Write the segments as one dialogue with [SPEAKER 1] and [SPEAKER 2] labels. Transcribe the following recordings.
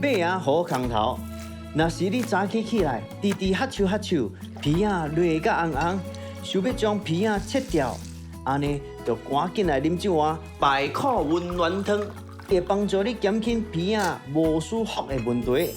[SPEAKER 1] 马啊好空头。若是你早起来，吱吱哈啾，皮啊热甲红红，想要将皮啊切掉，安尼就赶紧来啉酒啊，百苦温暖汤，会帮助你减轻皮啊无舒服的问题。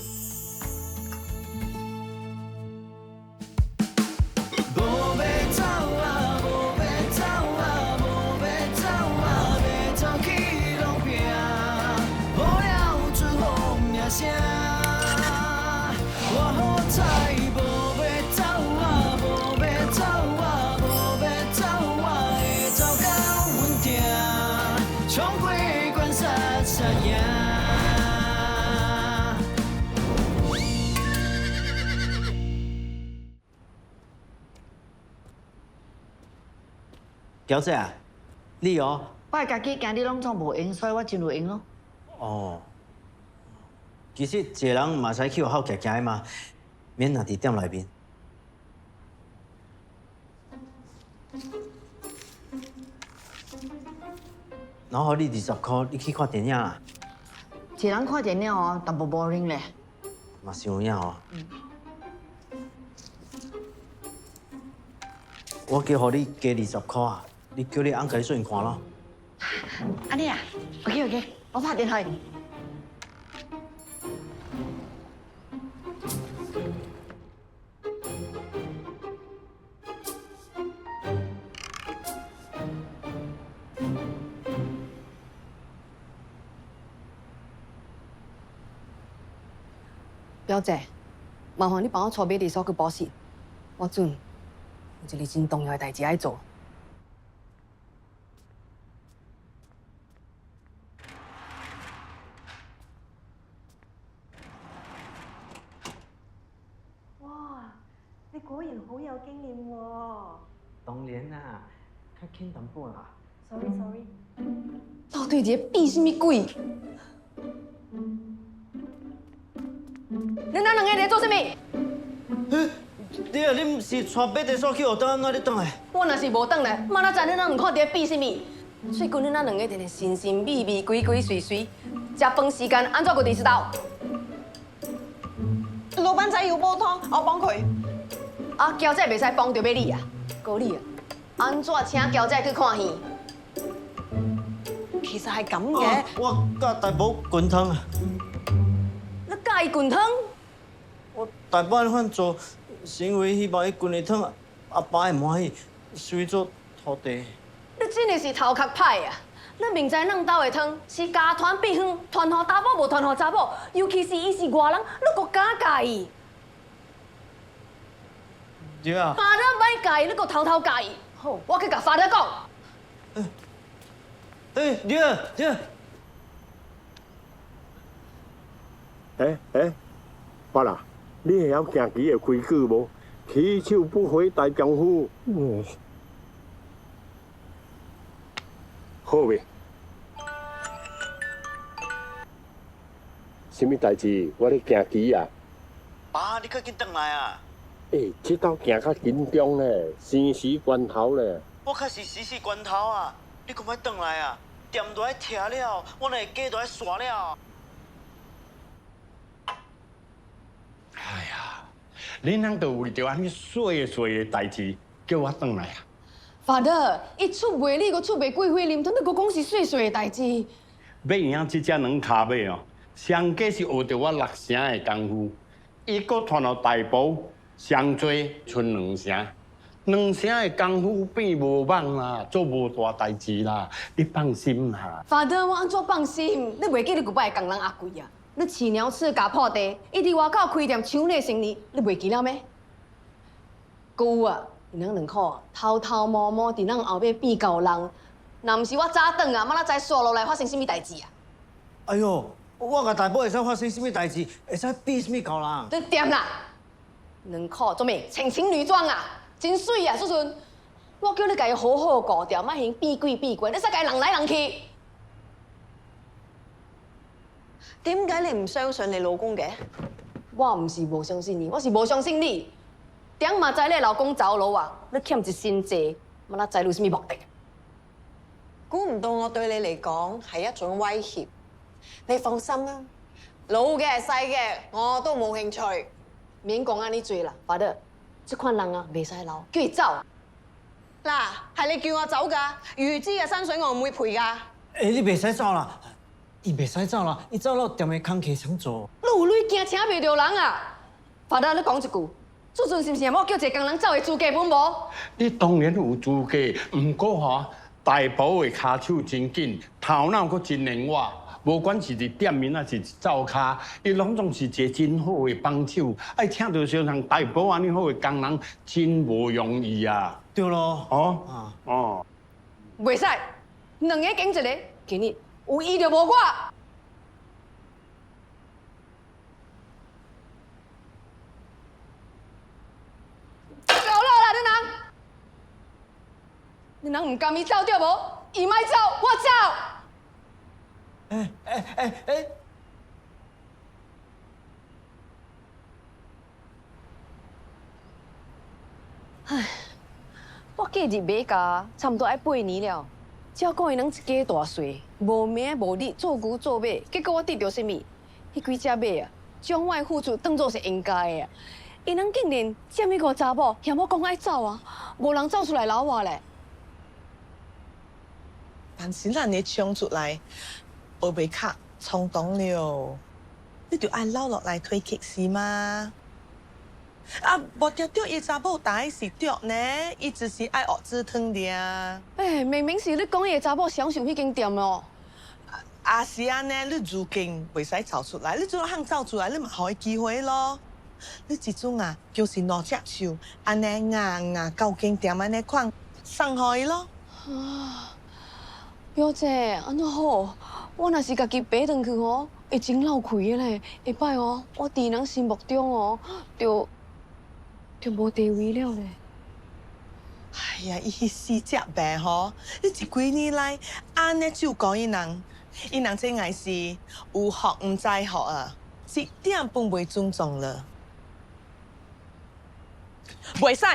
[SPEAKER 1] 表姐啊，你哦，
[SPEAKER 2] 我家己今日拢总无闲，所以我真有闲咯。
[SPEAKER 1] 哦，其实一个人嘛使去学校行行嘛，免若伫店内面。然后你20块，你去看电影啦。
[SPEAKER 2] 一人看电影哦，淡薄 boring 咧。
[SPEAKER 1] 嘛是有影哦。我加互你加20块啊，你叫你翁家顺看咯。
[SPEAKER 2] 安尼啊 ，OK， 我拍电话。表姐，麻烦你帮我带买2束去保湿，我准有一个真重要的代志要做。
[SPEAKER 3] 哇，你果然好有經驗喎。
[SPEAKER 1] 當然啦，較輕淡薄啦。
[SPEAKER 3] Sorry。
[SPEAKER 2] 到底这比什么鬼？恁两个在做什么？
[SPEAKER 1] 你啊，你毋是带买地锁去学堂，哪里转来？
[SPEAKER 2] 我若是无转来，妈哪知恁两看在比什么？最近恁两个直直神神秘秘、鬼鬼祟祟，食饭时间安怎个伫知道？
[SPEAKER 3] 老闆仔要煲湯，我幫佢。
[SPEAKER 2] 啊，娇姐袂使幫着要你啊，高你啊，安怎請嬌姐去看戲？
[SPEAKER 3] 其實係咁嘅。
[SPEAKER 1] 我甲大寶滾湯啊！
[SPEAKER 2] 你介意滾湯？
[SPEAKER 1] 我大半番做，是因為希望伊滾的湯阿爸會滿意，所以做土地。
[SPEAKER 2] 你真的是頭殼歹啊！你明知咱兜的湯是家傳秘方，傳予查某無傳予查某，尤其是伊是外人，你佫敢介意？
[SPEAKER 1] 對啊。
[SPEAKER 2] 法律歹介意，你佫偷介意。好，我去甲法律講。
[SPEAKER 1] 對。
[SPEAKER 4] 法啦，你会晓行棋的规矩无？起手不回大丈夫。好未？什么代志？我咧行棋啊！
[SPEAKER 1] 爸，你快緊轉來啊！
[SPEAKER 4] 这道行较緊張咧，生死關頭咧。
[SPEAKER 1] 我可是死關頭啊！你趕快轉來啊！店都愛拆了，我那個家都愛刷了。
[SPEAKER 4] 哎呀，你哪都为着安尼碎的代志，叫我转来啊！
[SPEAKER 2] 法德，伊出卖你，佫出卖贵妃林，你佫讲是细碎的代志。
[SPEAKER 4] 要赢这只两骹马哦，上计是学着我6成的功夫，伊佫传到大埔，上最剩2成，2成的功夫变无望啦，做无大代志啦，你放心啦。
[SPEAKER 2] 法德，我安怎放心？你袂记你古摆工人阿贵啊？你饲鸟鼠加破地，伊伫外口开店抢内生意，你袂记了咩？有啊，因两口偷偷摸摸伫咱后壁变高人，若毋是我早转啊，妈哪知刷落来发生什么代志啊？
[SPEAKER 1] 哎呦，我甲大宝会使发生什么代志，会使变什么高人？
[SPEAKER 2] 你掂啦！两口做咩穿情侣装啊？真水啊，叔孙！我叫你家己好好顾掉，莫行变鬼变怪，你使家己人来人去。
[SPEAKER 3] 點解你唔相信你老公嘅？
[SPEAKER 2] 我唔是無相信你，我是無相信你。頂嘛知你老公走佬啊，你欠一身債，乜哪知你有啥物目的？
[SPEAKER 3] 估唔到我對你嚟講係一種威脅。你放心啦，
[SPEAKER 2] 老嘅、細嘅，我都冇興趣。免講安尼多啦，法德，這款人啊，袂使留，叫伊走。嗱，係你叫我走㗎，預支嘅薪水我唔會賠㗎。
[SPEAKER 1] 你袂使走啦，伊袂使走啦，伊走了踮喺空氣上做。
[SPEAKER 2] 你有鐳驚請袂着人啊！法德，你講一句，這陣是毋是也冇叫一個工人走嘅資格本無？
[SPEAKER 4] 你當然有資格，唔過吼，大寶的骹手真緊，頭腦佫真靈活。無管是伫店面啊，是灶骹，伊攏總是一個真好的幫手。愛請到像大寶安尼好的工人，真無容易啊！
[SPEAKER 1] 對咯。
[SPEAKER 4] 哦，哦，
[SPEAKER 2] 袂使，兩個揀一個，今日有伊就無我。走了啦，你人唔甘伊走對無？伊莫走，我走。我嫁入马家，差不多要8年了。照顾伊人一家大细，无名无利，做牛做马，结果我得到什么？迄几只马啊，将我的付出当作是应该的啊！伊人竟然占迄个查某，嫌我讲爱走啊，无人走出来捞我咧。
[SPEAKER 5] 但是咱你冲出来，我袂卡冲动了，你就爱留落来推客是吗？啊，无条条伊查某大是对呢，伊只是爱学子汤尔。
[SPEAKER 2] 明明是你讲伊的查某享受迄间店咯。
[SPEAKER 5] 啊是安尼，你如今袂使走出来，你怎肯走出来？你咪互伊机会咯。你即种啊，就是两只手，安尼硬到间店安尼款，送互伊咯。
[SPEAKER 2] 啊，表姐，安怎好？我若是家己爬转去吼，会真闹亏的咧。下摆哦，我伫人心目中哦，就无地位了咧。
[SPEAKER 5] 哎呀，伊迄4只白吼，你一几年来安尼照顾伊人，伊人真爱是有学唔知学啊，一点半袂尊重了。袂使，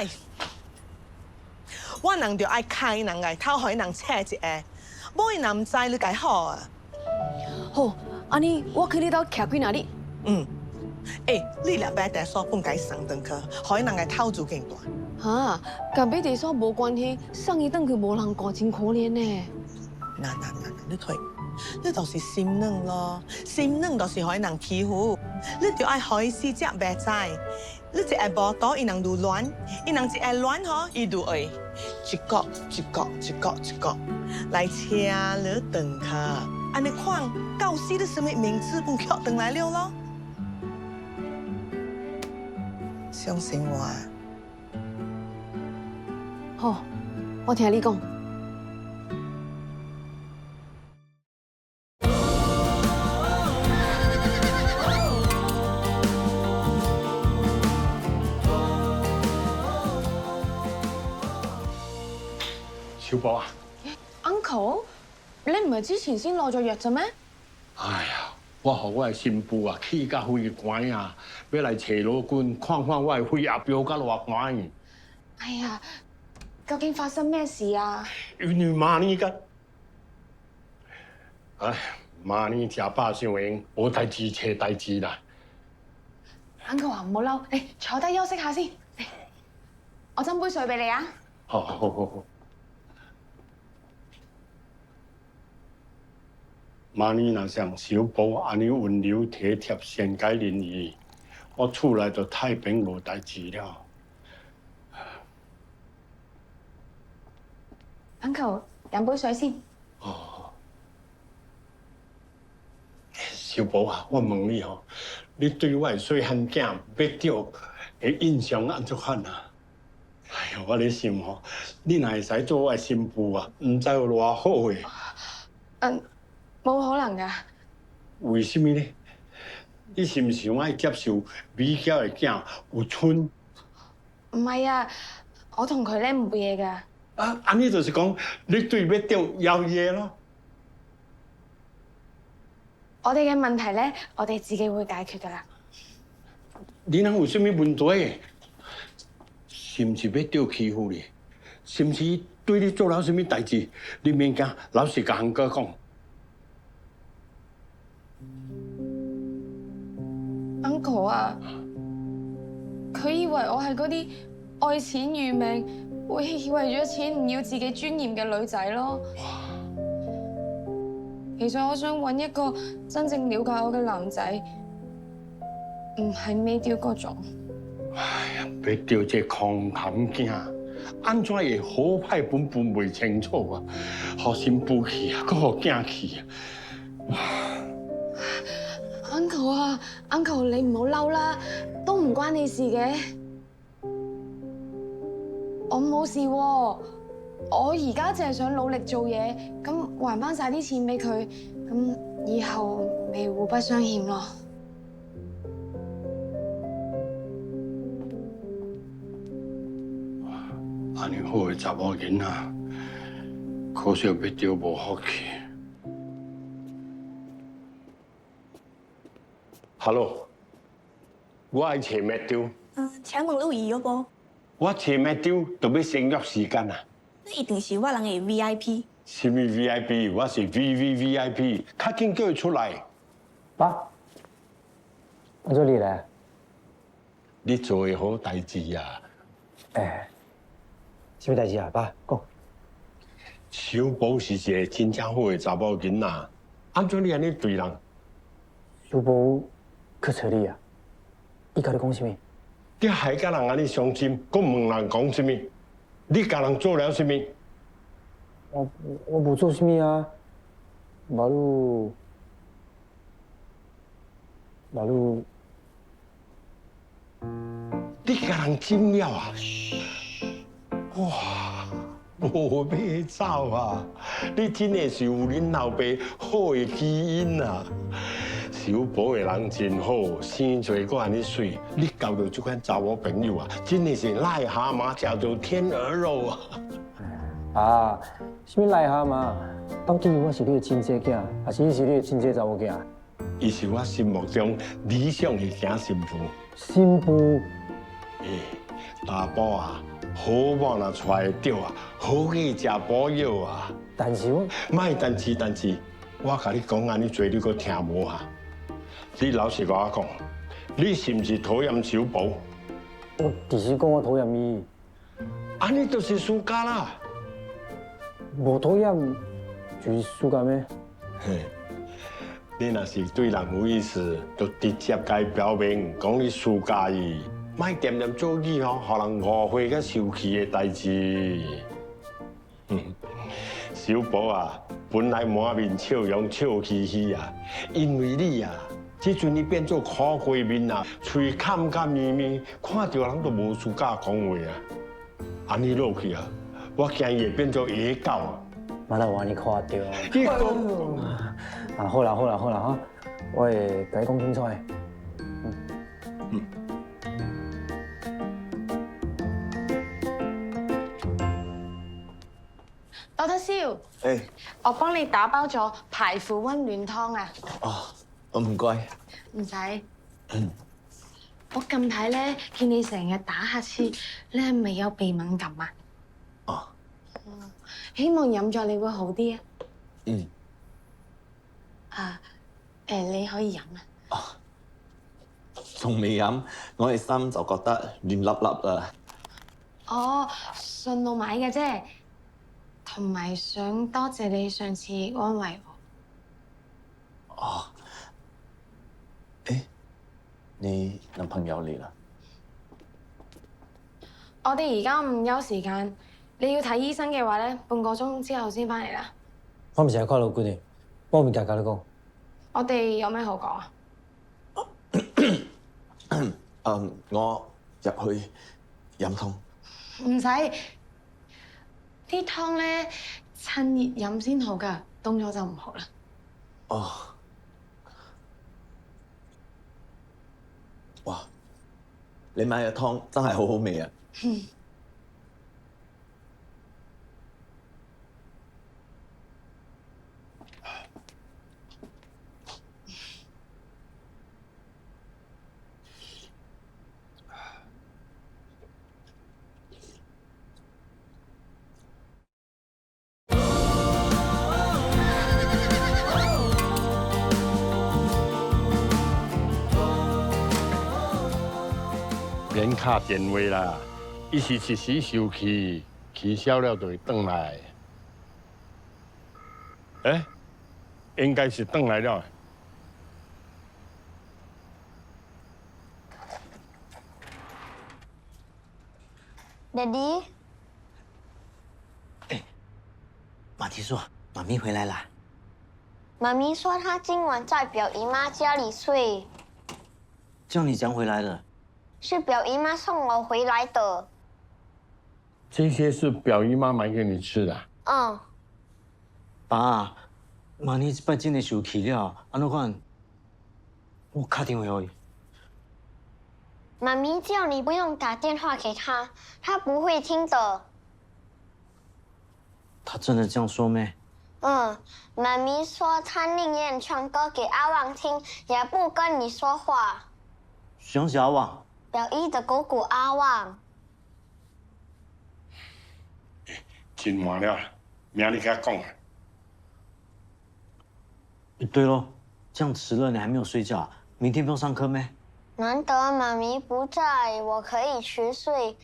[SPEAKER 5] 我人就爱看伊人个头，互伊人切一下，某伊若唔知你家好啊。
[SPEAKER 2] 好，安尼我去你兜徛几哪日？
[SPEAKER 5] 你若白地所本该送转去，互伊人个头就更大。
[SPEAKER 2] 哈，甲买地所无关系，送伊转去无人顾，真可怜呢。
[SPEAKER 5] 那，你退，你就是心软咯，心软就是互伊人欺负，你就爱互伊4只白仔。你一下无倒，伊人就乱；伊人一下乱吼，伊就会一个来车你转去，安尼看到时你什么名字本捡转来了咯。相信我。
[SPEAKER 2] 好，我听你讲。
[SPEAKER 4] 小寶啊！
[SPEAKER 2] Uncle，你唔係之前先落咗藥啫咩？
[SPEAKER 4] 哎呀，我和我的新婦啊，氣甲肺寒啊，要來找老君看看我的肺壓飆甲偌寒。
[SPEAKER 2] 哎呀，究竟發生咩事啊？
[SPEAKER 4] 因為媽呢個，媽呢食飽上癮，無代志找代志啦。
[SPEAKER 2] Uncle 話唔好嬲，你坐低休息下先。嚟，我斟杯水俾你啊。
[SPEAKER 4] 好。媽呢若像小寶安尼溫柔體貼、善解人意，我厝內就太平無代志了。
[SPEAKER 2] Uncle，飲杯水先。
[SPEAKER 4] 哦，小寶啊，我問你哦，你對我的細漢囝要着的印象安怎款啊？哎呀，我咧想哦，你若會使做我的新婦啊，唔知有偌好誒。
[SPEAKER 2] 冇可能噶。
[SPEAKER 4] 為什麼呢？你是唔是愛接受美嬌的囝有春？
[SPEAKER 2] 唔係啊，我同佢咧冇嘢噶。
[SPEAKER 4] 安尼就是講你對要着要嘢咯。
[SPEAKER 2] 我哋嘅問題咧，我哋自己會解決噶啦。
[SPEAKER 4] 你能有什麼問題？是唔是要着欺負你？是唔是對你做了什麼代志？你免驚，老實甲韓哥講。
[SPEAKER 6] uncle 啊，佢以為我係嗰啲愛錢如命，會為咗錢唔要自己尊嚴嘅女仔咯。其實我想揾一個真正了解我嘅男仔，唔係尾雕嗰種。
[SPEAKER 4] 哎呀，別掉這狂冚囝，安怎會好歹本袂清楚啊？互新婦去啊，佫互囝去啊！
[SPEAKER 6] uncle 啊，uncle 你唔好嬲啦，都唔關你事嘅。我冇事喎，我而家淨係想努力做嘢，咁還翻晒啲錢俾佢，咁以後咪互不相欠咯。
[SPEAKER 4] 安尼好嘅查某囡仔，可惜要丟無福氣。Hello， 我係找麥丟。
[SPEAKER 3] 請問老姨有無？
[SPEAKER 4] 我找麥丟，就要先約時間啊。
[SPEAKER 3] 那一定是我人嘅 VIP。
[SPEAKER 4] 什麼 VIP？ 我是 VVVIP， 較緊叫佢出來。
[SPEAKER 7] 爸，我做你咧。
[SPEAKER 4] 你做嘅好代志啊！
[SPEAKER 7] 什麼代志啊？爸，講。
[SPEAKER 4] 小寶是一個真正好嘅查某囡仔，安怎你安尼對人？
[SPEAKER 7] 小寶去找你啊？伊甲你講什麼？
[SPEAKER 4] 你害甲人安尼傷心，佫問人講什麼？你甲人做了什麼？
[SPEAKER 7] 我冇做什麼啊，馬路，
[SPEAKER 4] 你甲人จิ้了啊？哇，無要走啊！你真的是有恁老爸好嘅基因啊！小寶嘅人真好，生做個安尼水，你交到這款查某朋友啊，真的是癩蛤蟆吃到天鵝肉啊！
[SPEAKER 7] 啊，什麼癩蛤蟆？到底我是你嘅親姐囝，還是伊是你嘅親姐查某囝？
[SPEAKER 4] 伊是我心目中理想嘅囝媳婦。
[SPEAKER 7] 新婦。
[SPEAKER 4] 大寶啊，好某若出來着啊，好去食補藥啊。
[SPEAKER 7] 但是我，
[SPEAKER 4] 莫但是，我甲你講安尼做，你佫聽無啊？你老實甲我講，你是毋是討厭小寶？
[SPEAKER 7] 我就是講我討厭伊。
[SPEAKER 4] 安尼就是輸家啦。
[SPEAKER 7] 無討厭就是輸家咩？
[SPEAKER 4] 嘿，你若是對人有意思，就直接甲伊表明講你輸家伊，莫點點做意吼，互人誤會甲受氣嘅代志。小寶啊，本來滿面笑容笑嘻嘻啊，因為你啊，這陣你變做苦瓜面啊，嘴坎甲咪咪，看到人都無輸家講話啊。安尼落去啊，我驚伊會變做野狗。
[SPEAKER 7] 哪能有安尼看到？
[SPEAKER 4] 你講
[SPEAKER 7] 啊，好啦哈，我會甲你講清楚嘅。
[SPEAKER 6] 多德少，我幫你打包咗排腐溫暖湯啊！
[SPEAKER 1] 哦，唔該。
[SPEAKER 6] 唔使。我近排咧見你成日打乞嗤，你係咪有鼻敏感啊？
[SPEAKER 1] 哦。
[SPEAKER 6] 希望飲咗你會好啲啊！
[SPEAKER 1] 嗯。
[SPEAKER 6] 你可以飲啊！
[SPEAKER 1] 仲未飲，我嘅心就覺得亂粒粒啦。
[SPEAKER 6] 哦，順路買嘅啫，同埋想多謝你上次安慰我。
[SPEAKER 1] 哦。你男朋友嚟啦？
[SPEAKER 6] 我哋而家午休時間，你要睇醫生嘅話咧，半個鐘之後先翻嚟啦。
[SPEAKER 7] 我唔是係看老官嘅，我唔夾你講。
[SPEAKER 6] 我哋有咩好講啊？
[SPEAKER 1] 我入去飲湯。
[SPEAKER 6] 唔使，啲湯咧趁熱飲先好㗎，凍咗就唔好啦。
[SPEAKER 1] 哦。哇！你買嘅湯真係好好味啊！
[SPEAKER 4] 免卡电话啦，伊是一时受气，气消了就会转来。应该是转来了。
[SPEAKER 8] 爹地，
[SPEAKER 1] 马蹄说：“妈咪回来啦。
[SPEAKER 8] 妈咪说她今晚在表姨妈家里睡，
[SPEAKER 1] 叫你讲回来了。
[SPEAKER 8] 是表姨妈送我回来的。
[SPEAKER 4] 这些是表姨妈买给你吃的。
[SPEAKER 8] 嗯，
[SPEAKER 1] 爸，妈你这摆真的受气了，安怎款？我打电话给伊。
[SPEAKER 8] 妈咪叫你不用打电话给她，她不会听的。
[SPEAKER 1] 他真的这样说咩？
[SPEAKER 8] 妈咪说她宁愿唱歌给阿旺听，也不跟你说话。
[SPEAKER 1] 想是阿旺。
[SPEAKER 8] 表姨的姑姑阿旺。
[SPEAKER 4] 真晚了，明日给他讲啊。
[SPEAKER 1] 对喽，这样迟了你还没有睡觉啊？明天不用上课咩？
[SPEAKER 8] 难得妈咪不在，我可以去睡。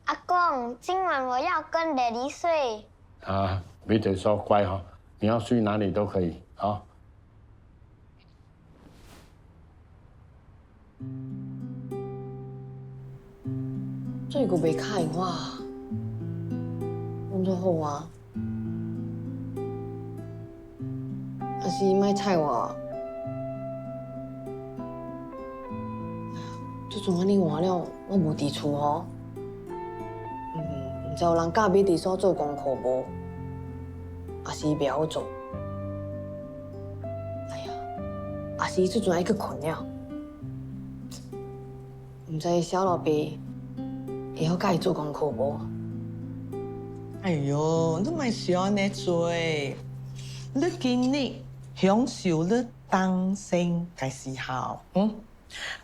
[SPEAKER 8] 阿公，今晚我要跟爹地睡。
[SPEAKER 4] 啊，别得说乖哈，你要睡哪里都可以啊。
[SPEAKER 2] 最个袂卡闲话，工作好啊，还是莫睬我。自从安尼换了，我无伫厝吼，唔知有人教要伫所做功课无，还是袂晓做。哎呀，还是即阵爱去困了，唔知小老爸会晓教伊做功课无？
[SPEAKER 5] 哎呦，你莫想安尼做，你今日享受你当生嘅时候，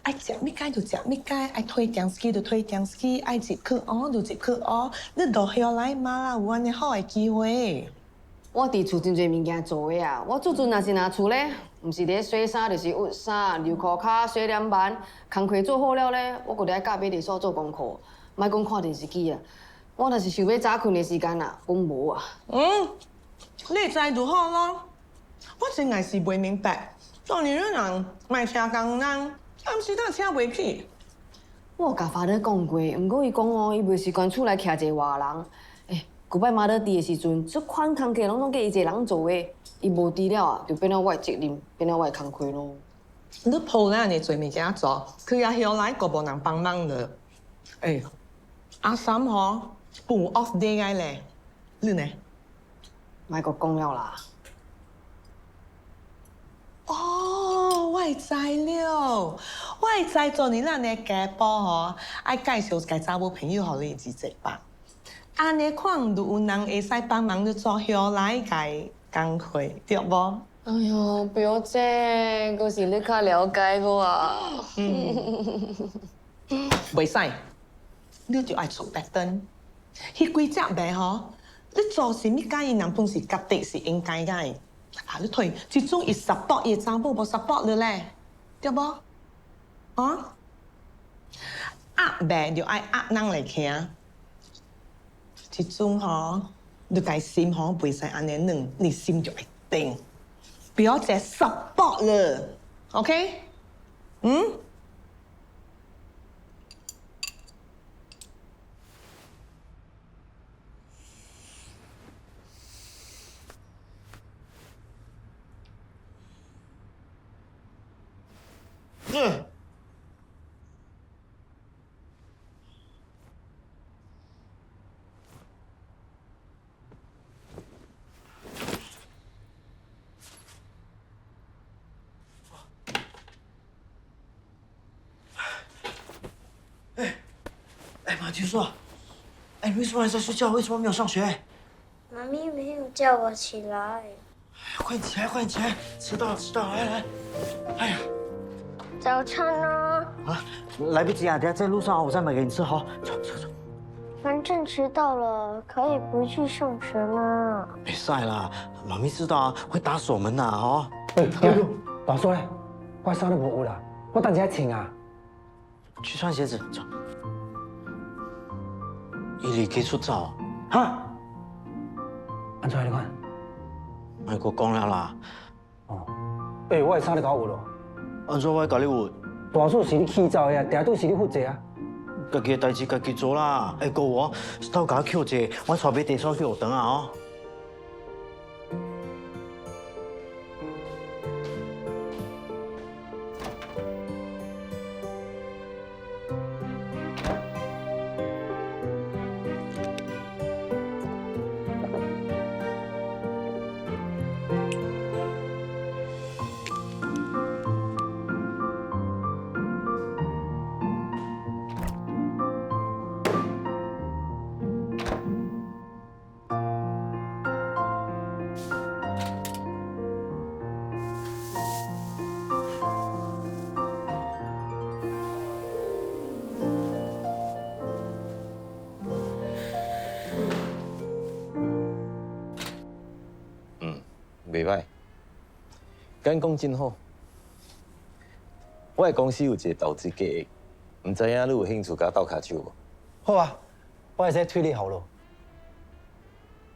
[SPEAKER 5] 爱食物件就食物件，爱推电视机就推电视机，爱入去学就入去学，你落下来嘛啦，有安尼好嘅机会。
[SPEAKER 2] 我伫厝真侪物件做的啊！我做阵若是拿厝咧，毋是咧洗衫，就是熨衫、溜裤骹、洗脸板，工课做好了咧，我搁伫教别伫所做功课，莫讲看电视机啊！我若是想要早困的时间啊，本无啊。
[SPEAKER 5] 你知就好咯。我真系是袂明白，当年的人卖车工人，暗时当车袂起。
[SPEAKER 2] 我有甲爸咧讲过，毋过伊讲哦，伊袂习惯厝内徛一个外人。古摆妈咧伫的时阵，即款工课拢计伊一个人做的，伊无伫了啊，就变了我的责任，变了我的工课咯。
[SPEAKER 5] 你抱咱安做物件做，佢也后来个无人帮忙了。阿三吼补 off day 个咧，你呢？
[SPEAKER 2] 莫阁讲了啦。
[SPEAKER 5] 哦，我会知了，我会知做你咱的家宝吼，爱介绍一个查某朋友互你至济吧。安尼看就有人会使帮忙你做后来个工课，对无？
[SPEAKER 2] 哎呦，表姐，阁是你较了解我啊。
[SPEAKER 5] 袂使，你就爱做白灯。迄几只卖吼，你做啥物介意人本是家己是应该个。啊，你睇，即种伊support伊查某无 support 你咧，对无？啊？压卖就爱压人来行。即种吼，你家心吼袂使安尼软，你心就会定。不要再 support 了 ，OK？
[SPEAKER 1] 马蹄说，你为什么还在睡觉？为什么没有上学？
[SPEAKER 8] 妈咪没有叫我起来。
[SPEAKER 1] 快点起来，快点起来！迟到了，迟到了！来，哎呀，
[SPEAKER 8] 早餐呢？
[SPEAKER 1] 啊，来不及啊！等下在路上我再买给你吃。好，走走走。
[SPEAKER 8] 反正迟到了，可以不去上学吗？
[SPEAKER 1] 没晒啦，妈咪知道啊，会打锁门的哦。
[SPEAKER 7] 大叔咧，我衫都冇有啦，我等下穿啊。
[SPEAKER 1] 去穿鞋子，走。伊离家出走，
[SPEAKER 7] 哈？安怎你看？
[SPEAKER 1] 莫阁讲了啦。
[SPEAKER 7] 哦，我会差你搞有咯。
[SPEAKER 1] 安怎我会甲你问？
[SPEAKER 7] 大事是你起走的啊，定都是你负责啊。
[SPEAKER 1] 家己的代志家己做啦。个我到甲扣者，我带买地锁去学堂啊哦。
[SPEAKER 9] 袂歹，敢讲真好。我的公司有一个投资计划，唔知影你有兴趣甲我斗骹手无？
[SPEAKER 7] 好啊，我会使推你后路。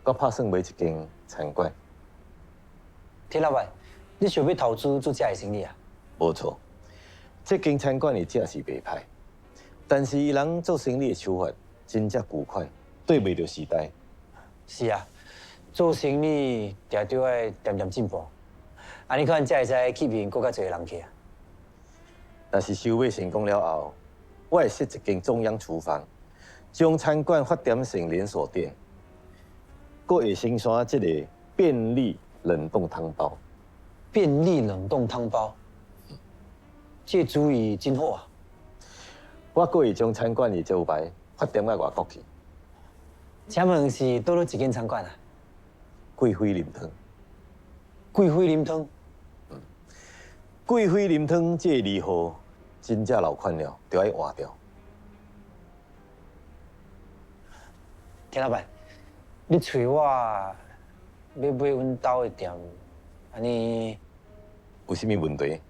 [SPEAKER 9] 我打算买一间餐馆。
[SPEAKER 7] 田老板，你想要投资做这的生意啊？
[SPEAKER 9] 无错，这间餐馆的正是袂歹，但是伊人做生意的手法真正古快，对袂着时代。
[SPEAKER 7] 是啊，做生意定着爱渐渐进步，安尼可能才会使吸引更较侪人去啊。
[SPEAKER 9] 若是收尾成功了后，我会设一间中央厨房，将餐馆发展成连锁店，阁会生产这个便利冷冻汤包。
[SPEAKER 7] 便利冷冻汤包，这主意真好啊！
[SPEAKER 9] 我阁会将餐馆的招牌发展到外国去。
[SPEAKER 7] 请问是倒落一间餐馆啊？
[SPEAKER 9] 贵妃林汤。
[SPEAKER 7] 贵妃林汤。
[SPEAKER 9] 贵妃林汤这个字号真正老款了，就要换掉。
[SPEAKER 7] 田老板，你找我要买阮兜的店，安尼
[SPEAKER 9] 有啥物问题？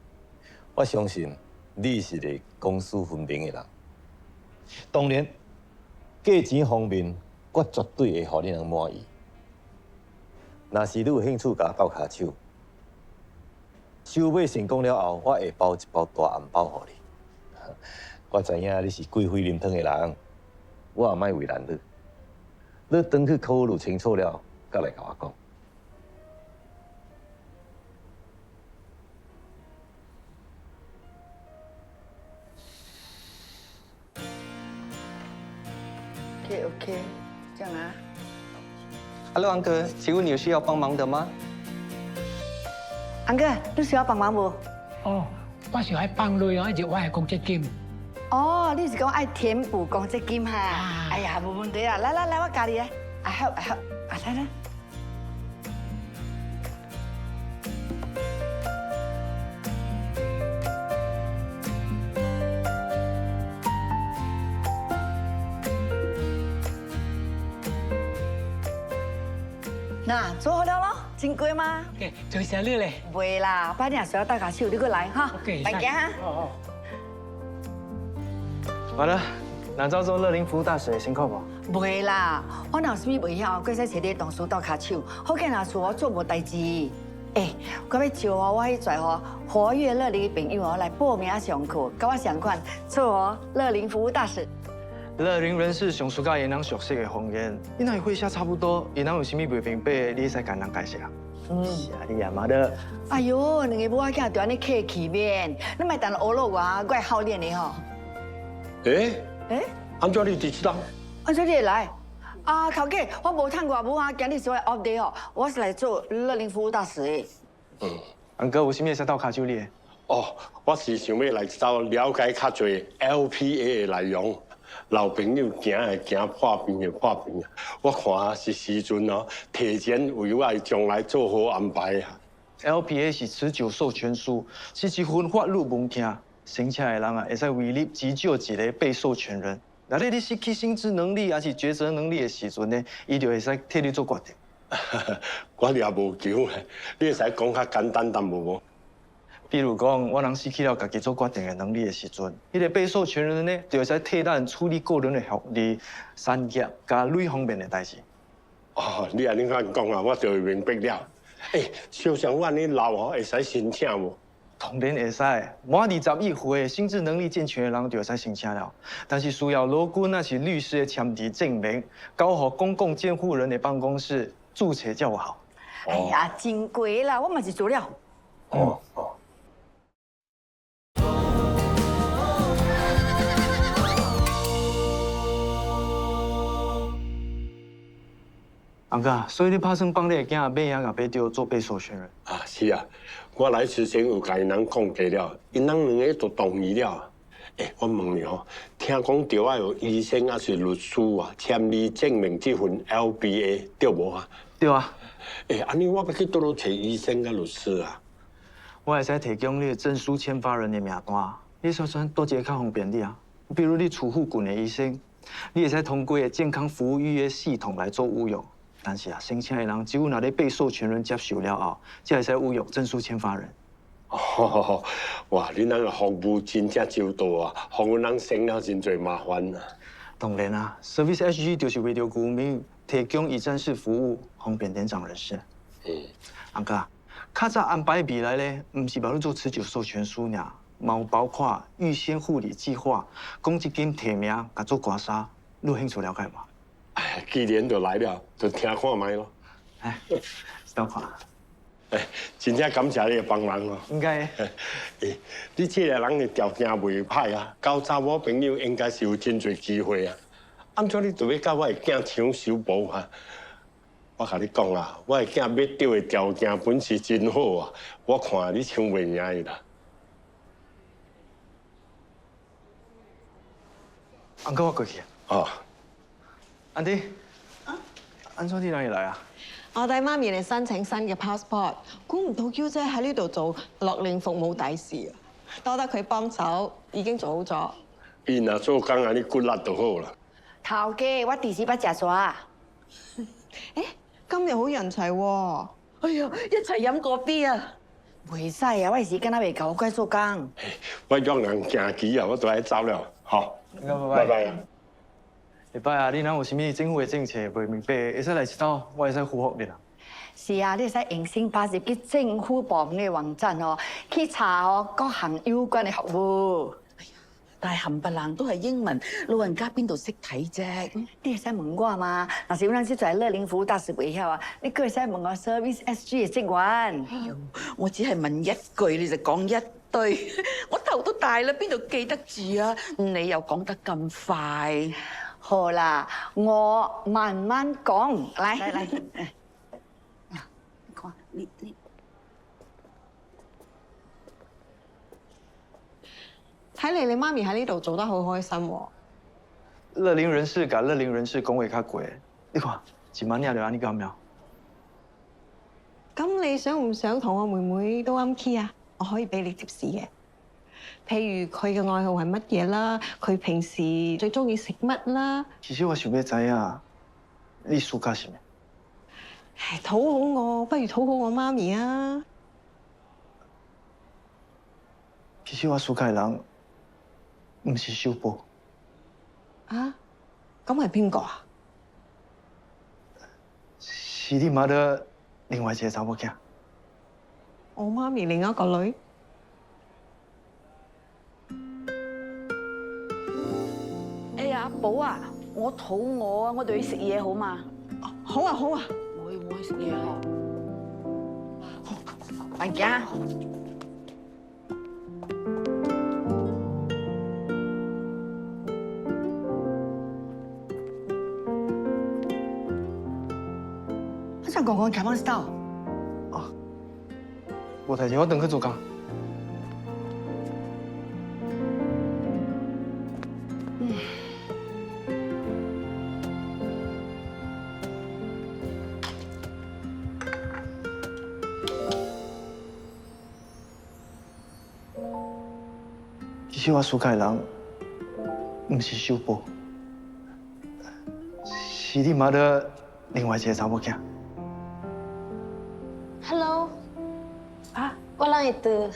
[SPEAKER 9] 我相信你是个公私分明的人。当然，价钱方面，我绝对会互你人满意。若是你有兴趣甲我斗骹手，收买成功了后，我会包一包大红包互你。我知影你是贵妃林汤的人，我也莫为难你。你等去考虑清楚了，再来甲我讲。
[SPEAKER 10] OK， 这样啊。
[SPEAKER 11] Hello， 安哥，请问你有需要帮忙的吗？
[SPEAKER 10] 安哥，你需要帮忙不？
[SPEAKER 12] 哦，我想要帮你哦，就我的公积金。
[SPEAKER 10] 哦，你是讲爱填补公积金哈？
[SPEAKER 12] 啊
[SPEAKER 10] 哎呀，无问题啊，来，我教你啊，I help，啊来。那做好了咯，真贵吗？
[SPEAKER 12] 做啥你嘞？
[SPEAKER 10] 袂啦，摆你若需要打卡手，你过来哈。
[SPEAKER 12] OK，
[SPEAKER 10] 来行哈。
[SPEAKER 11] 好了，哪招做乐龄服务大使的辛苦不？
[SPEAKER 10] 袂啦，我若有啥物袂晓，搁使找你同事斗卡手，好见若是我做无代志。我要招我迄在活跃乐龄的朋友来报名上课，跟我相款做乐龄服务大使。
[SPEAKER 11] 乐龄人士上暑假也能熟悉的方言，你若会写差不多，也能有啥物袂明白，你会使跟人解释啊。是啊，你也嘛的。
[SPEAKER 10] 哎呦，两个母仔囝对安尼客气面，你莫等学了我，我会好练的吼。
[SPEAKER 4] 安怎你知道？
[SPEAKER 10] 安怎你会来？啊，头家，我无趁外母啊，今日是来 update 哦，我是来做乐龄服务大使的。
[SPEAKER 11] 安哥，有啥物会使斗卡手你的？
[SPEAKER 4] 哦，我是想要来走了解较侪 LPA 的内容。老朋友行的行，破病的破病啊！我看是时阵哦，提前为我将来做好安排啊。
[SPEAKER 11] LPA 是持久授权书，是一份法律文件，申请的人啊，会使为你急救一个被授权人。那你失去心智能力还是抉择能力的时阵呢，伊就会使替你做决定。
[SPEAKER 4] 我也无求，你会使讲较简单淡薄无？
[SPEAKER 11] 比如讲，我人失去了家己做决定的能力的时阵，迄个被授权人呢，就会使替咱处理个人的福利、产业加类方面的代志。
[SPEAKER 4] 哦，你安尼讲啊，我就会明白了。小像我安尼老哦，会使申请无？
[SPEAKER 11] 当然会使，满21岁心智能力健全的人就会使申请了，但是需要劳工那是律师的签字证明，交予公共监护人的办公室注册才有效。
[SPEAKER 10] 哎呀，真贵啦，我嘛是做了。
[SPEAKER 4] 哦。
[SPEAKER 11] 阿哥，所以你打算帮你的囝买呀，甲买掉做被授权人？
[SPEAKER 4] 啊，是啊，我来之前有甲因人讲过了，因人两个都同意了。我问你哦，听讲着要有医生还是律师啊，签字证明这份 LBA 对无啊？
[SPEAKER 11] 对啊。
[SPEAKER 4] 安尼我要去倒落找医生甲律师啊？
[SPEAKER 11] 我会使提供你的证书签发人的名单，你选选倒一个较方便你啊。比如你储户郡的医生，你会使通过健康服务预约系统来做预约。但是啊，申请的人只有拿你被授权人接受了后，才会使预约证书签发人。
[SPEAKER 4] 哦，哇，你那个服务真正周到啊，让阮人省了真侪麻烦啊。
[SPEAKER 11] 当然啊 ，Service SG 就是为着居民提供一站式服务，方便年长人士。阿哥，较早安排未来呢，唔是帮你做持久授权书尔，嘛有包括预先护理计划、公积金提名、甲做刮痧，你有兴趣了解吗？
[SPEAKER 4] 既然就来了，就听看卖咯。
[SPEAKER 11] 小看。
[SPEAKER 4] 真正感谢你的帮忙哦。
[SPEAKER 11] 应该。
[SPEAKER 4] 你这个人的条件袂歹啊，交查某朋友应该是有真侪机会啊。按怎你就要甲我的囝抢修补啊？我甲你讲啊，我的囝要钓的条件本事真好啊，我看你抢袂赢伊啦。
[SPEAKER 11] 安哥，我过去。
[SPEAKER 4] 哦。
[SPEAKER 11] 安迪。安怎你哪里来啊？
[SPEAKER 13] 我帶媽咪嚟申請新嘅 passport， 估唔到 Q 姐喺呢度做樂齡服務大使啊！多得佢幫手，已經做好咗。
[SPEAKER 4] 伊若做工安尼骨力就好啦。
[SPEAKER 10] 頭家，我第時不食煞。
[SPEAKER 13] 今日好人齊喎！
[SPEAKER 10] 哎呀，一齊飲個 B 啊！袂使啊，我是跟他未夠乖做工。
[SPEAKER 4] 我約人行期啊，我都愛走了。好，拜拜啊。
[SPEAKER 11] 礼拜啊，你若有啥物政府的政策袂明白，会使来一道，我会使符合你啦。
[SPEAKER 10] 是啊，你使用心把入去政府部门的网站哦，去查哦各項有關嘅服務。
[SPEAKER 14] 但係冚唪唥都係英文，老人家邊度識睇啫？
[SPEAKER 10] 你會使問我嘛？若是我人識做樂齡服務大使袂曉啊，你佢會使問我 Service SG 嘅職員。
[SPEAKER 14] 哎呦，我只係問一句你就講一堆，我頭都大啦，邊度記得住啊？你又講得咁快。
[SPEAKER 10] 好啦，我慢慢講，來，
[SPEAKER 14] 講你。
[SPEAKER 13] 睇嚟你媽咪喺呢度做得好開心喎。
[SPEAKER 11] 樂齡人士甲樂齡人士講話較貴，你看一萬領就安尼夠唔夠？
[SPEAKER 13] 咁你想唔想同我妹妹都啱 key 啊？我可以俾你貼士嘅。譬如佢嘅愛好係乜嘢啦，佢平時最中意食乜啦。
[SPEAKER 11] 其實我想要知啊，你暑假是咩？
[SPEAKER 13] 討好我，不如討好我媽咪啊！
[SPEAKER 11] 其實我暑假嘅人唔是小寶。
[SPEAKER 13] 啊？咁係邊個啊？
[SPEAKER 11] 是你媽的另外一個查某囝。
[SPEAKER 13] 我媽咪另一個女。
[SPEAKER 14] 哎呀，阿寶啊，我肚餓啊，我哋去食嘢好嘛？
[SPEAKER 13] 好啊，好啊。
[SPEAKER 14] 我去食嘢啊！
[SPEAKER 10] 大家。我想講開唔到。
[SPEAKER 11] 無代志，我等去做工。其實我暑假嘅人唔是小寶，是你媽的另外一個查某囝。
[SPEAKER 8] Hello，我人itu。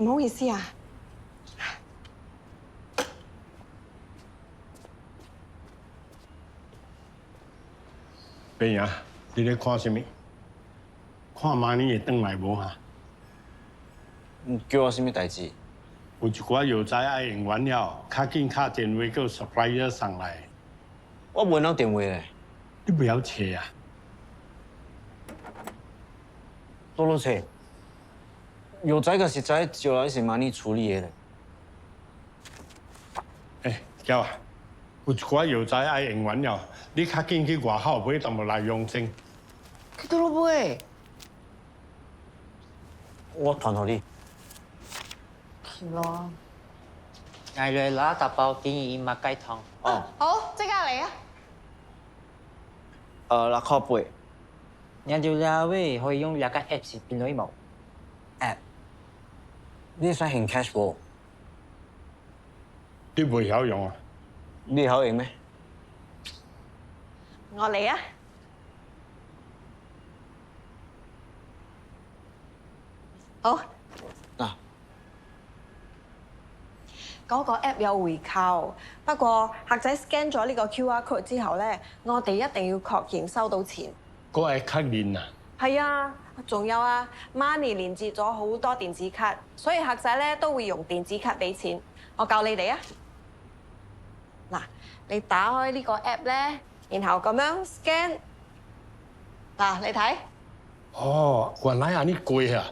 [SPEAKER 13] 唔好意思啊。
[SPEAKER 4] 白爷，你咧看什么？看妈你会转来无哈？
[SPEAKER 7] 叫我什么代志？
[SPEAKER 4] 有一寡药材爱用完了，较紧敲电话叫 supplier 送来。
[SPEAKER 7] 我袂晓电话咧。
[SPEAKER 4] 你不要找啊！
[SPEAKER 7] 多落车。药材个实在招来是妈你处理的咧。
[SPEAKER 4] 叫啊！有一寡药材爱用完了，你较紧去外口买淡薄来用先。
[SPEAKER 14] 去倒落买？
[SPEAKER 7] 我传互你。
[SPEAKER 14] 去咯。
[SPEAKER 15] ngày rồi lá tập bao kiến nghị mà cây thòng.
[SPEAKER 2] 好，即刻嚟啊！
[SPEAKER 7] 6块8。
[SPEAKER 15] Nhà điều là vậy, hồi用兩個 apps 變咗冇
[SPEAKER 7] app。你使用 cash 無？
[SPEAKER 4] 你袂曉用啊？
[SPEAKER 7] 你曉用咩？
[SPEAKER 13] 我嚟啊！好。
[SPEAKER 7] 嗱。
[SPEAKER 13] 嗰個 app 有回扣，不過客仔 scan 咗呢個 QR code 之後咧，我哋一定要確認收到錢。
[SPEAKER 4] 嗰係確認啊？
[SPEAKER 13] 係啊，仲有啊 ，Money 連接咗好多電子卡，所以客仔咧都會用電子卡俾錢。我教你哋啊，嗱，你打開呢個 app 咧，然後咁樣 scan，嗱，你睇。
[SPEAKER 4] 哦，原來安尼過啊！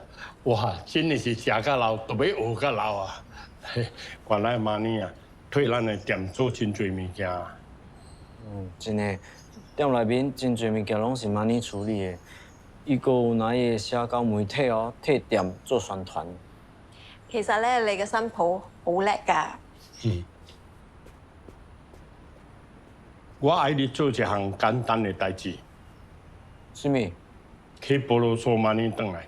[SPEAKER 4] 哇，真係是食甲老，都要學甲老啊！原來媽呢啊，替咱的店做真濟物件。
[SPEAKER 7] 真诶，店内面真侪物件拢是妈你处理的，伊个有拿伊的社交媒體哦，替店做宣傳。
[SPEAKER 13] 其實咧，你嘅新抱好叻㗎。
[SPEAKER 4] 我愛你做一項簡單的代志。
[SPEAKER 7] 什麼？
[SPEAKER 4] 去菠蘿所媽呢轉來。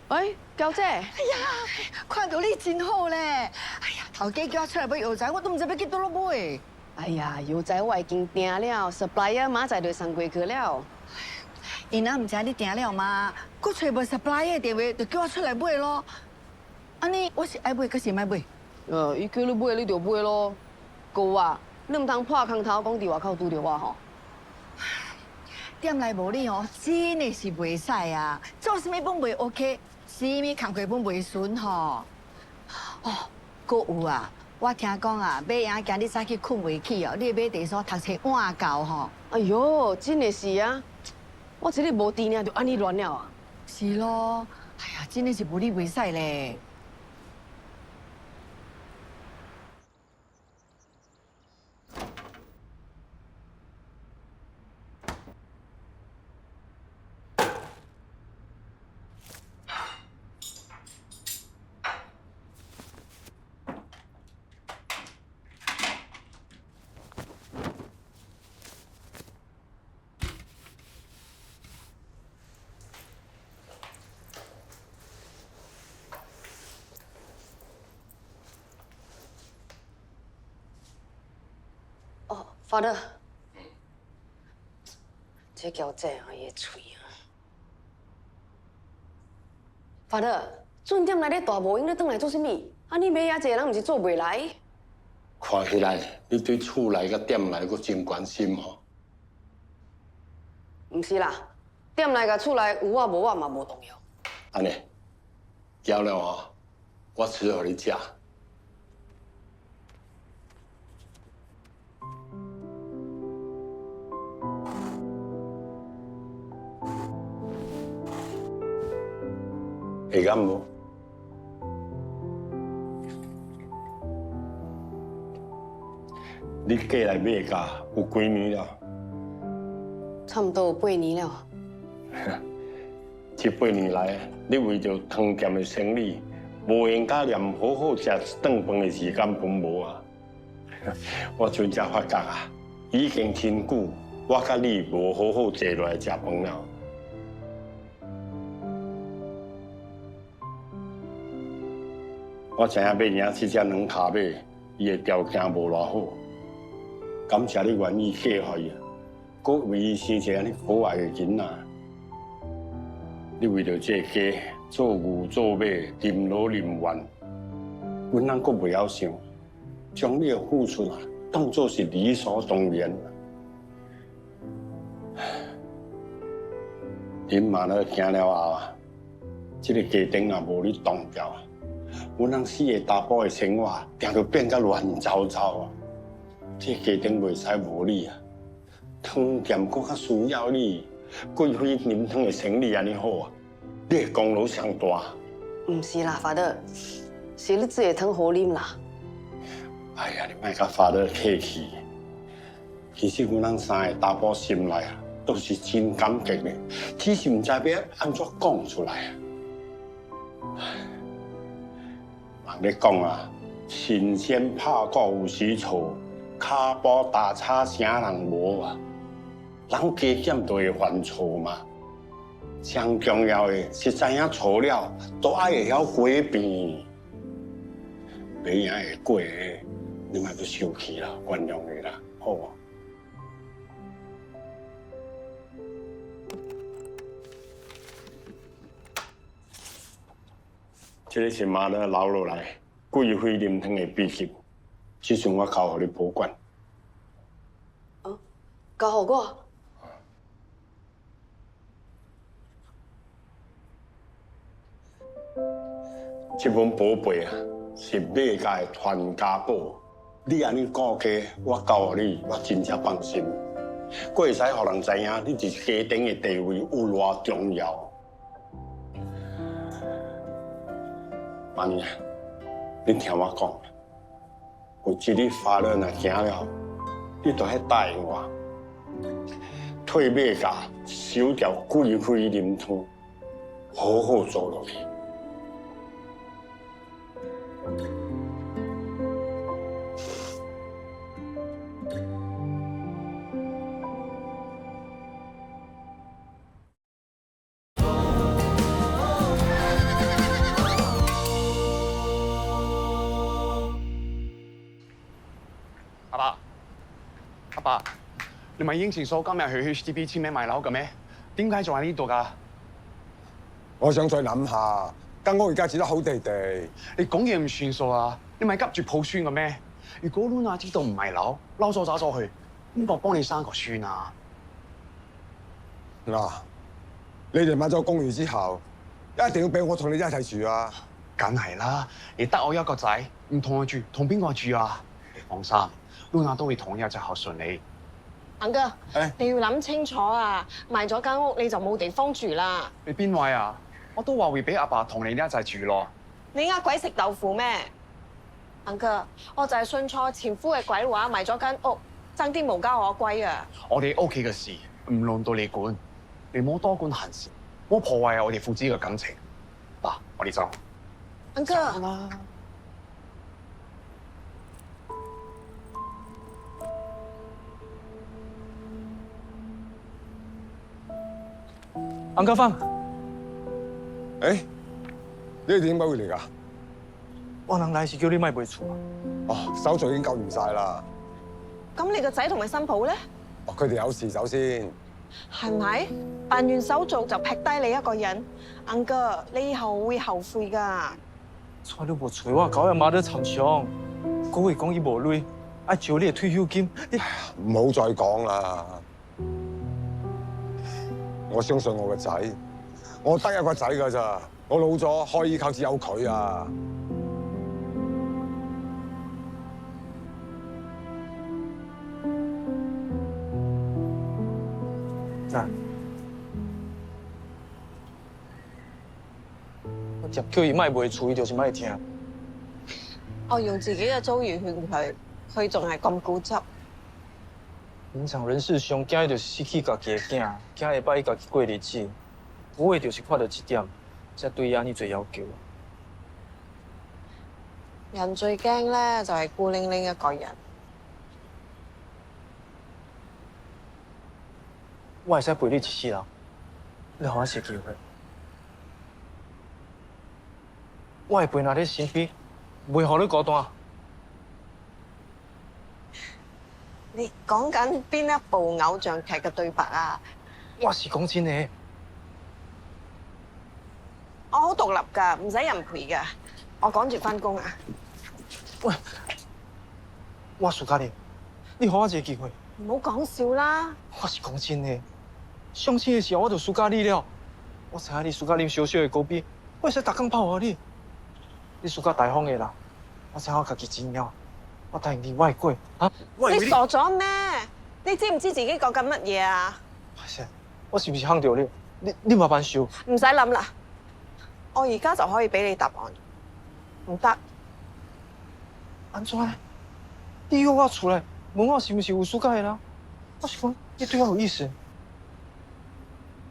[SPEAKER 6] 喂，九姐。哎
[SPEAKER 14] 呀，看到你真好咧！哎呀，頭家叫我出來買藥材，我都唔知要去倒落買。
[SPEAKER 2] 哎呀，藥材我已經訂了 ，supplier 馬仔就送過去了。
[SPEAKER 14] 因阿唔知你訂了嗎？佫找無 supplier 電話，就叫我出來買咯。安尼我是愛買，還是唔愛買？
[SPEAKER 2] 伊叫你買，你就買咯。哥啊，你唔通破空頭講佇外口拄着我吼。
[SPEAKER 14] 店內無你哦，真係是袂使啊！做啥物本袂 OK， 啥物工課本袂順吼。哦，佫有啊，我聽講啊，買嘢今日早起困袂起哦，你買地所讀冊晏到吼。
[SPEAKER 2] 哎喲，真係是啊！我一日無治呢，就安尼亂了啊。
[SPEAKER 14] 是咯，哎呀，真係是無你袂使咧。
[SPEAKER 2] Father， 这叫这啊，伊个嘴啊。Father， 准点内咧大无用，你转来做啥物？啊，你买遐济人，毋是做袂来？
[SPEAKER 4] 看起来你对厝内甲店内阁真关心吼。
[SPEAKER 2] 毋是啦，店内甲厝内有我无我嘛无重要。
[SPEAKER 4] 安尼，交了哦，我煮互你食。会敢无？你过来买家有几年了？
[SPEAKER 2] 差不多有8年了。
[SPEAKER 4] 这8年来，你为着汤店的生意，无闲甲连好好食一顿饭的时间都无啊！我真正发觉啊，已经真久，我甲你无好好坐落来食饭了。我知影买赢这只两脚马，伊的条件无偌好。感谢你愿意嫁予伊，佮为伊生一个安尼可爱的囡仔。你为着这家做牛做马，任劳任怨，阮人佫袂晓想，将你的付出啊当作是理所当然。恁妈呢行了后啊，这个家庭也无你当掉，阮人四个查甫的生活定着变甲乱糟糟啊！这家庭袂使无你啊，汤店佫较需要你，贵妃啉汤的生意安尼好啊，你的功劳上大。
[SPEAKER 2] 唔是啦，法德，是你自己汤好啉啦。
[SPEAKER 4] 哎呀，你莫甲发了客气。其实阮人三个查甫心内啊，都是真感激的，只是唔知要安怎讲出来啊。人咧讲啊，神仙拍鼓有时错，骹步踏叉啥人无啊？人加减都会犯错嘛。上重要的是知影错了，都爱会晓改变。买赢会过的，你莫要生气啦，原谅伊啦，好无？这个是妈呢留落来贵妃啉汤的秘籍，即阵我交互你保管。
[SPEAKER 2] 交互我。
[SPEAKER 4] 这本宝贝啊，是马家的传家宝。你安尼顾家，我交互你，我真正放心。佫会使互人知影你伫家庭的地位有偌重要。妈咪啊，你听我讲，有一日发了若行了，你都要答应我，退马家收掉贵妃啉汤，好好做落去。
[SPEAKER 16] 阿爸，你咪應承咗今日去 HDB 簽名買樓嘅咩？點解仲喺呢度㗎？
[SPEAKER 17] 我想再諗下，間屋而家住得好地地。
[SPEAKER 16] 你講嘢唔算數啊！你咪急住抱孫嘅咩？如果 Luna 知道唔係樓，嬲咗走咗去，邊個幫你生個孫啊？
[SPEAKER 17] 嗱，你哋買咗公寓之後，一定要俾我同你一齊住啊！
[SPEAKER 16] 梗係啦，你得我一個仔，唔同我住，同邊個住啊？你放心。Luna 都會同有隻孝順你。
[SPEAKER 13] 恒哥，你要諗清楚啊！賣咗間屋你就冇地方住啦。
[SPEAKER 16] 你邊位啊？我都話會俾阿爸同你一齊住咯。
[SPEAKER 13] 你呃鬼食豆腐咩？恒哥，我就係信錯前夫嘅鬼話，賣咗間屋，爭啲無家可歸啊！
[SPEAKER 16] 我哋屋企嘅事唔輪到你管，你唔好多管閒事，唔好破壞我哋父子嘅感情。嗱，我哋走。
[SPEAKER 13] 恒哥。
[SPEAKER 16] 走啦。
[SPEAKER 11] 安哥放，
[SPEAKER 17] 你哋點解會嚟㗎？
[SPEAKER 11] 我人來是叫你賣袂厝啊。
[SPEAKER 17] 哦，手續已經搞掂晒啦。
[SPEAKER 13] 咁你個仔同埋新抱咧？
[SPEAKER 17] 哦，佢哋有事走先。
[SPEAKER 13] 係咪？辦完手續就劈低你一個人，安哥，你以後會後悔㗎。
[SPEAKER 11] 娶你無娶我，搞阿媽都慘傷。嗰位講伊無累，愛照你嘅退休金。
[SPEAKER 17] 唔好再講啦。我相信我個仔，我得一個仔㗎咋，我老咗可以靠只有佢啊！
[SPEAKER 11] 嗱，我直叫伊賣袂厝，伊就是賣聽。
[SPEAKER 13] 我用自己嘅遭遇勸佢，佢仲係咁固執。
[SPEAKER 11] 平常人世上驚就是失去家己的囝，驚會擺伊家己過日子。我就是看到這點，才對伊安尼做要求。
[SPEAKER 13] 人最驚咧就係孤零零一個人。
[SPEAKER 11] 我會使陪你一世人，你給我一次機會。我會陪在你身邊，袂互你孤單。
[SPEAKER 13] 你講緊邊一部偶像劇嘅對白啊？
[SPEAKER 11] 我是講真嘅，
[SPEAKER 13] 我好獨立㗎，唔使人陪㗎。我趕住翻工啊！
[SPEAKER 11] 喂，我輸家你，你給我一個機會。
[SPEAKER 13] 唔好講笑啦！
[SPEAKER 11] 我是講真嘅，相親嘅時候我就輸家你了。我知影你輸家啉小小嘅咖啡，我會使逐工泡互你。你輸家大方嘅啦，我知我家己錢了，我答應你我會過啊！
[SPEAKER 13] 你傻咗咩？你知唔知自己講緊乜嘢啊？
[SPEAKER 11] 我是唔是坑到你？你麻煩收。
[SPEAKER 13] 唔使諗啦，我而家就可以俾你答案。唔得，
[SPEAKER 11] 安怎呢？你約我出來，問我是唔是有輸家嘅啦？我是講你對我有意思。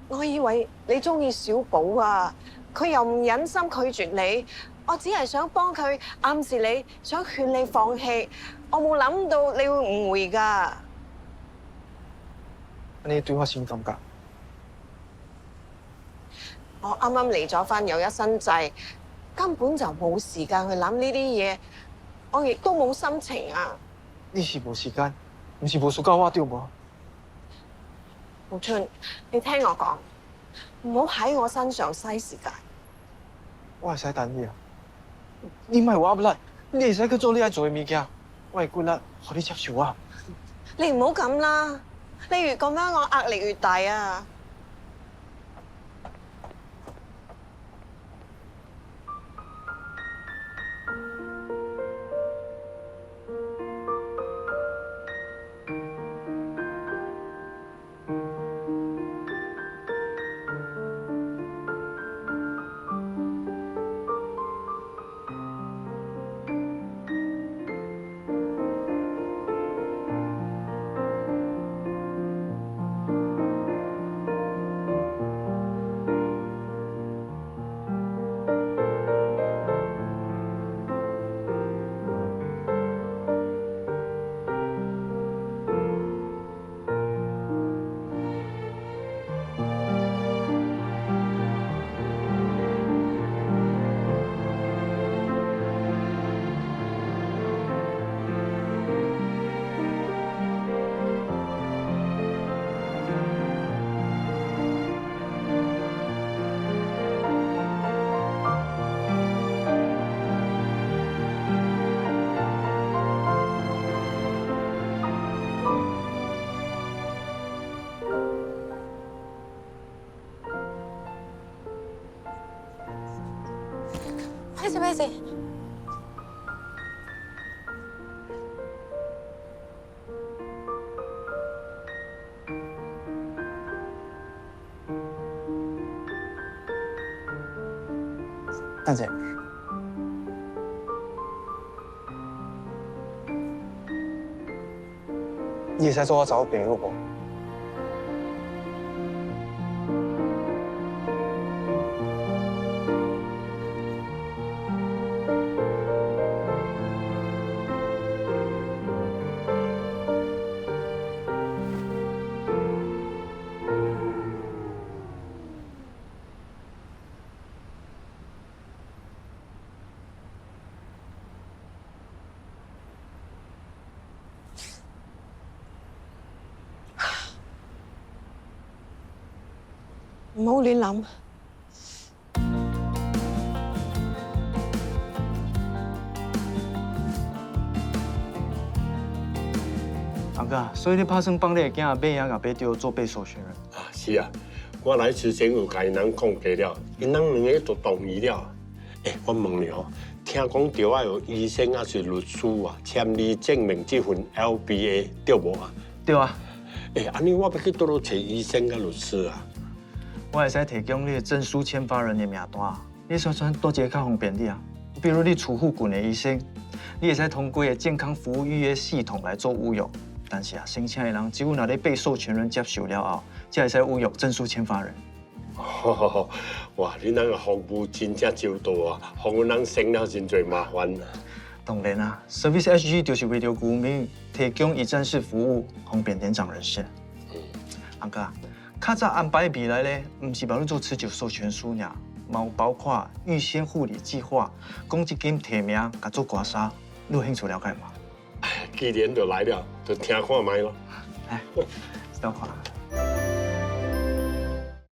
[SPEAKER 13] 我以為你中意小寶啊，佢又唔忍心拒絕你，我只係想幫佢暗示你，想勸你放棄。我冇諗到你會誤會㗎。
[SPEAKER 11] 你對我什麼感覺？
[SPEAKER 13] 我啱啱離咗婚，有一身債，根本就冇時間去諗呢啲嘢，我亦都冇心情啊！
[SPEAKER 11] 你是冇時間，唔是冇輸家我對無？
[SPEAKER 13] 無春，你聽我講，唔好喺我身上嘥時間。
[SPEAKER 11] 我會使等你啊！你唔係話不嚟，你會使去做你愛做嘅物件，我會盡力讓你接受啊！
[SPEAKER 13] 你唔好咁啦，你越咁樣，我壓力越大啊！拍子。
[SPEAKER 11] 等陣，你會使做我找朋友無？
[SPEAKER 13] 唔好亂諗。
[SPEAKER 11] 阿哥，所以你打算幫你嘅囝買呀，甲買掉做被授權人？
[SPEAKER 4] 啊，是啊，我來之前有甲因人講過了，因人兩個都同意了。我問你哦，聽講着要有醫生還是律師啊，簽字證明這份 LBA 對無啊？
[SPEAKER 11] 對啊。
[SPEAKER 4] 安尼我要去倒落找醫生甲律師啊？
[SPEAKER 11] 我會使提供你嘅證書簽發人嘅名單，你想選多一個較方便啲啊？比如你厝附近嘅醫生，你會使通過嘅健康服務預約系統來做預約。但是啊，申請嘅人只有若你被授權人接受了後，才會使預約證書簽發人。
[SPEAKER 4] 哇！你那個服務真正周到啊，讓我人省了真濟麻煩啊。
[SPEAKER 11] 當然啦 ，Service SG 就是為了居民提供一站式服務，方便年長人士。阿哥，較早安排未來咧，唔是幫你做持久授權書爾，嘛有包括预先护理计划、公积金提名、甲做刮痧，你有兴趣了解吗？
[SPEAKER 17] 既然就来了，就听看卖咯。
[SPEAKER 11] 来，等看。